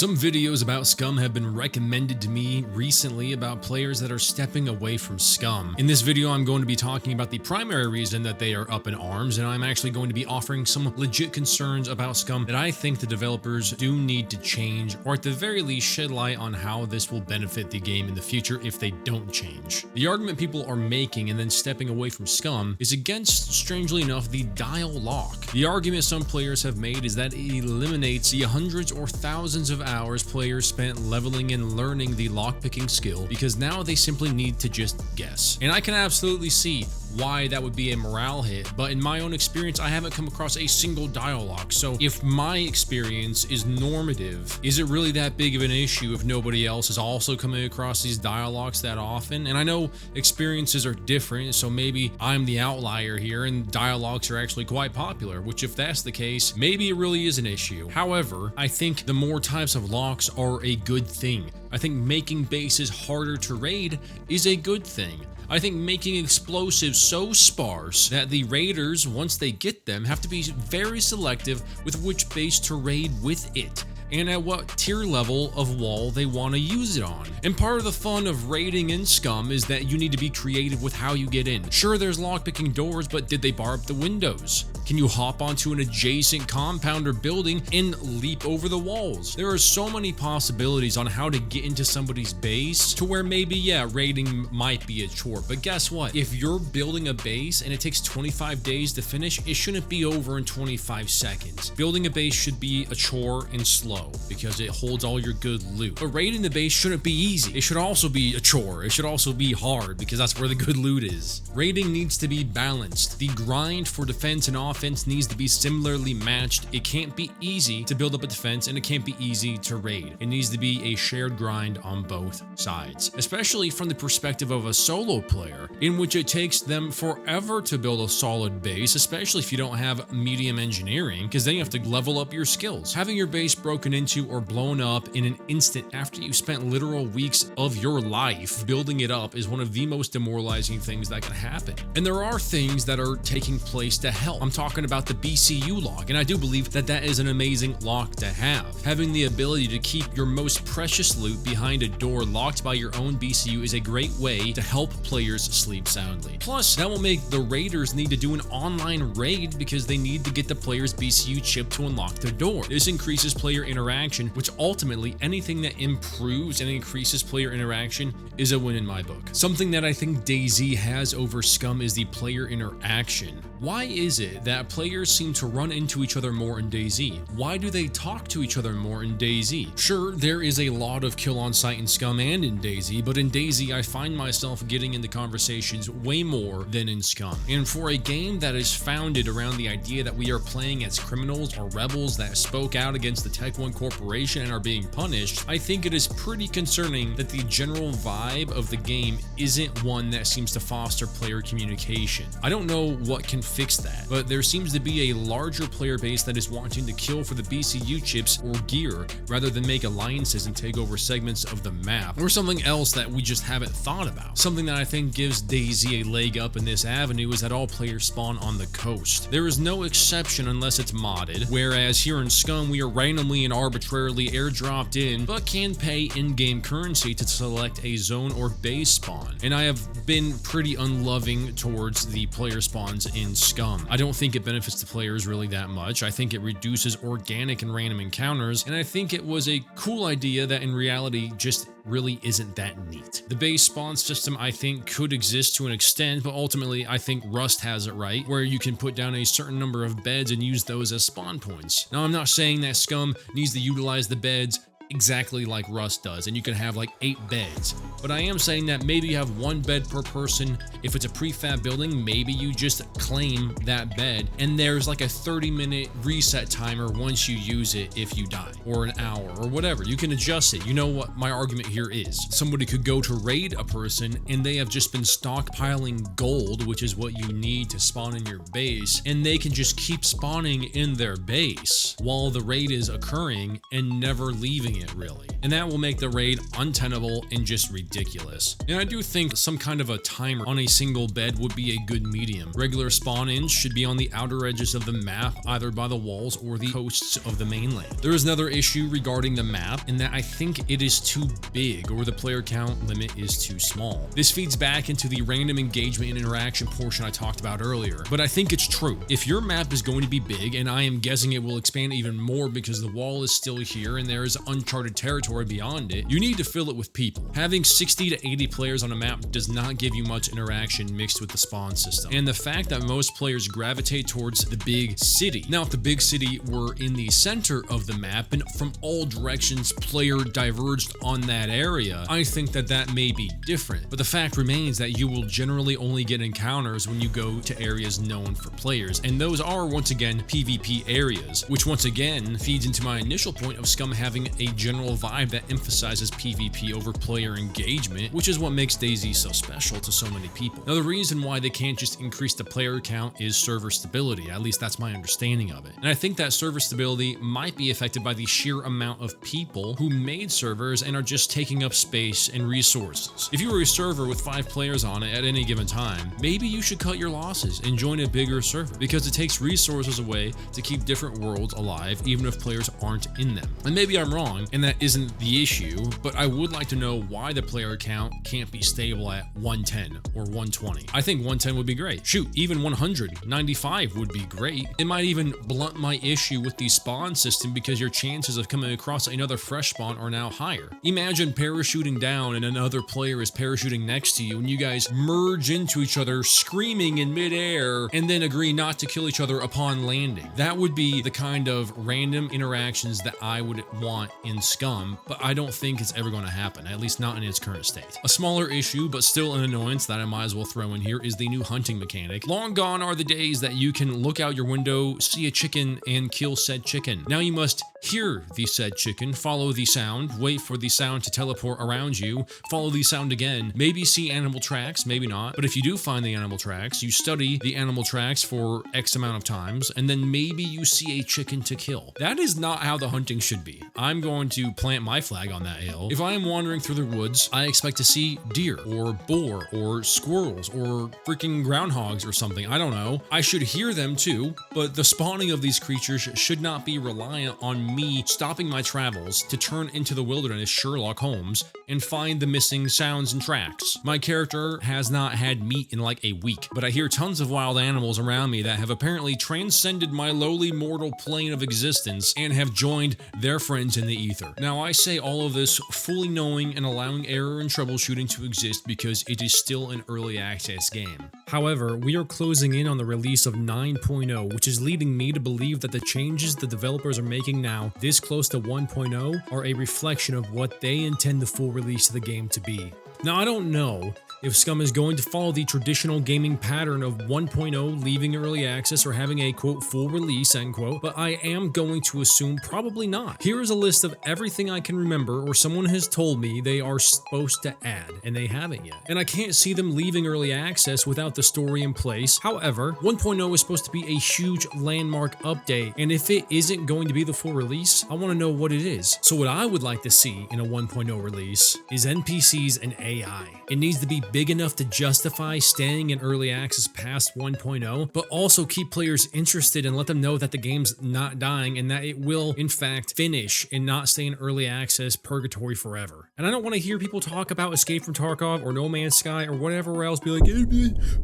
Some videos about Scum have been recommended to me recently about players that are stepping away from Scum. In this video, I'm going to be talking about the primary reason that they are up in arms, and I'm actually going to be offering some legit concerns about Scum that I think the developers do need to change, or at the very least shed light on how this will benefit the game in the future if they don't change. The argument people are making and then stepping away from Scum is against, strangely enough, the dial lock. The argument some players have made is that it eliminates the hundreds or thousands of hours players spent leveling and learning the lockpicking skill, because now they simply need to just guess. And I can absolutely see why that would be a morale hit, but in my own experience, I haven't come across a single dial lock. So if my experience is normative, is it really that big of an issue if nobody else is also coming across these dial locks that often? And I know experiences are different, so maybe I'm the outlier here and dial locks are actually quite popular, which if that's the case, maybe it really is an issue. However, I think the more types of locks are a good thing. I think making bases harder to raid is a good thing. I think making explosives so sparse that the raiders, once they get them, have to be very selective with which base to raid with it, and at what tier level of wall they want to use it on. And part of the fun of raiding in Scum is that you need to be creative with how you get in. Sure, there's lockpicking doors, but did they bar up the windows? Can you hop onto an adjacent compound or building and leap over the walls? There are so many possibilities on how to get into somebody's base to where maybe, yeah, raiding might be a chore. But guess what? If you're building a base and it takes 25 days to finish, it shouldn't be over in 25 seconds. Building a base should be a chore and slow, because it holds all your good loot. But raiding the base shouldn't be easy. It should also be a chore. It should also be hard, because that's where the good loot is. Raiding needs to be balanced. The grind for defense and offense needs to be similarly matched. It can't be easy to build up a defense, and it can't be easy to raid. It needs to be a shared grind on both sides, especially from the perspective of a solo player, in which it takes them forever to build a solid base, especially if you don't have medium engineering, because then you have to level up your skills. Having your base broken into or blown up in an instant after you spent literal weeks of your life building it up is one of the most demoralizing things that can happen. And there are things that are taking place to help. I'm talking about the BCU lock, and I do believe that that is an amazing lock to have. Having the ability to keep your most precious loot behind a door locked by your own BCU is a great way to help players sleep soundly. Plus, that will make the raiders need to do an online raid because they need to get the player's BCU chip to unlock their door. This increases player interaction, which ultimately anything that improves and increases player interaction is a win in my book. Something that I think Dayz has over Scum is the player interaction. Why is it that players seem to run into each other more in Dayz? Why do they talk to each other more in Dayz? Sure, there is a lot of kill on sight in Scum and in Dayz, but in Dayz I find myself getting into conversations way more than in Scum. And for a game that is founded around the idea that we are playing as criminals or rebels that spoke out against the Tech One Corporation and are being punished, I think it is pretty concerning that the general vibe of the game isn't one that seems to foster player communication. I don't know what can fix that, but there seems to be a larger player base that is wanting to kill for the BCU chips or gear rather than make alliances and take over segments of the map, or something else that we just haven't thought about. Something that I think gives Dayz a leg up in this avenue is that all players spawn on the coast. There is no exception unless it's modded, whereas here in Scum we are randomly and arbitrarily airdropped in, but can pay in-game currency to select a zone or base spawn. And I have been pretty unloving towards the player spawns in Scum. I don't think it benefits the players really that much. I think it reduces organic and random encounters, and I think it was a cool idea that in reality just really isn't that neat. The base spawn system I think could exist to an extent, but ultimately I think Rust has it right, where you can put down a certain number of beds and use those as spawn points. Now, I'm not saying that Scum needs to utilize the beds exactly like Rust does, and you can have like 8 beds. But I am saying that maybe you have 1 bed per person. If it's a prefab building, maybe you just claim that bed, and there's like a 30-minute reset timer once you use it if you die, or an hour, or whatever. You can adjust it. You know what my argument here is. Somebody could go to raid a person, and they have just been stockpiling gold, which is what you need to spawn in your base, and they can just keep spawning in their base while the raid is occurring and never leaving having it really. And that will make the raid untenable and just ridiculous. And I do think some kind of a timer on a single bed would be a good medium. Regular spawn-ins should be on the outer edges of the map, either by the walls or the coasts of the mainland. There is another issue regarding the map in that I think it is too big, or the player count limit is too small. This feeds back into the random engagement and interaction portion I talked about earlier, but I think it's true. If your map is going to be big, and I am guessing it will expand even more because the wall is still here and there is uncharted territory beyond it, you need to fill it with people. Having 60 to 80 players on a map does not give you much interaction mixed with the spawn system. And the fact that most players gravitate towards the big city. Now, if the big city were in the center of the map and from all directions player diverged on that area, I think that that may be different. But the fact remains that you will generally only get encounters when you go to areas known for players. And those are, once again, PvP areas, which once again feeds into my initial point of Scum having a general vibe that emphasizes PvP over player engagement, which is what makes Dayz so special to so many people. Now, the reason why they can't just increase the player count is server stability. At least that's my understanding of it. And I think that server stability might be affected by the sheer amount of people who made servers and are just taking up space and resources. If you were a server with 5 players on it at any given time, maybe you should cut your losses and join a bigger server, because it takes resources away to keep different worlds alive even if players aren't in them. And maybe I'm wrong and that isn't the issue, but I would like to know why the player count can't be stable at 110 or 120. I think 110 would be great. Shoot, even 195 would be great. It might even blunt my issue with the spawn system because your chances of coming across another fresh spawn are now higher. Imagine parachuting down and another player is parachuting next to you and you guys merge into each other screaming in midair and then agree not to kill each other upon landing. That would be the kind of random interactions that I would want in Scum, but I don't think it's ever going to happen, at least not in its current state. A smaller issue, but still an annoyance that I might as well throw in here, is the new hunting mechanic. Long gone are the days that you can look out your window, see a chicken, and kill said chicken. Now you must hear the said chicken, follow the sound, wait for the sound to teleport around you, follow the sound again, maybe see animal tracks, maybe not, but if you do find the animal tracks, you study the animal tracks for X amount of times, and then maybe you see a chicken to kill. That is not how the hunting should be. I'm going to plant my flag on that hill. If I am wandering through the woods, I expect to see deer, or boar, or squirrels, or freaking groundhogs or something, I don't know. I should hear them too, but the spawning of these creatures should not be reliant on me stopping my travels to turn into the wilderness Sherlock Holmes and find the missing sounds and tracks. My character has not had meat in like a week, but I hear tons of wild animals around me that have apparently transcended my lowly mortal plane of existence and have joined their friends in the ether. Now, I say all of this fully knowing and allowing error and troubleshooting to exist because it is still an early access game. However, we are closing in on the release of 9.0, which is leading me to believe that the changes the developers are making now, this close to 1.0, are a reflection of what they intend the full release of the game to be. Now, I don't know if Scum is going to follow the traditional gaming pattern of 1.0 leaving early access or having a quote full release end quote, but I am going to assume probably not. Here is a list of everything I can remember or someone has told me they are supposed to add, and they haven't yet. And I can't see them leaving early access without the story in place. However, 1.0 is supposed to be a huge landmark update, and if it isn't going to be the full release, I want to know what it is. So what I would like to see in a 1.0 release is NPCs and AI. It needs to be big enough to justify staying in early access past 1.0, but also keep players interested and let them know that the game's not dying and that it will, in fact, finish and not stay in early access purgatory forever. And I don't want to hear people talk about Escape from Tarkov or No Man's Sky or whatever else, be like, hey,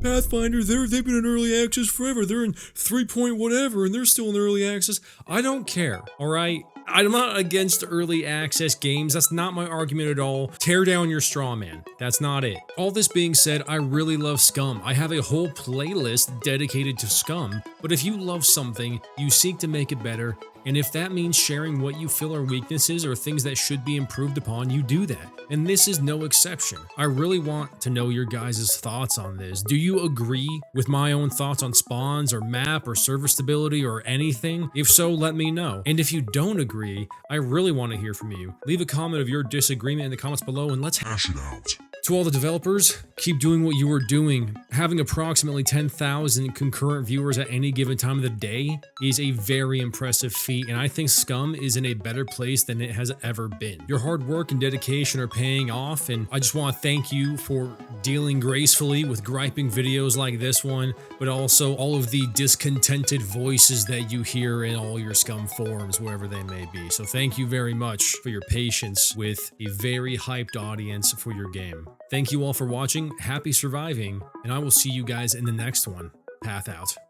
Pathfinder, they've been in early access forever. They're in 3 point whatever and they're still in early access. I don't care, all right? I'm not against early access games. That's not my argument at all. Tear down your straw man. That's not it. All this being said, I really love Scum. I have a whole playlist dedicated to Scum, but if you love something, you seek to make it better, and if that means sharing what you feel are weaknesses or things that should be improved upon, you do that. And this is no exception. I really want to know your guys' thoughts on this. Do you agree with my own thoughts on spawns or map or server stability or anything? If so, let me know. And if you don't agree, I really want to hear from you. Leave a comment of your disagreement in the comments below and let's hash it out. To all the developers, keep doing what you are doing. Having approximately 10,000 concurrent viewers at any given time of the day is a very impressive feat. feet, and I think Scum is in a better place than it has ever been. Your hard work and dedication are paying off, and I just want to thank you for dealing gracefully with griping videos like this one, but also all of the discontented voices that you hear in all your Scum forums, wherever they may be. So thank you very much for your patience with a very hyped audience for your game. Thank you all for watching, happy surviving, and I will see you guys in the next one. Path out.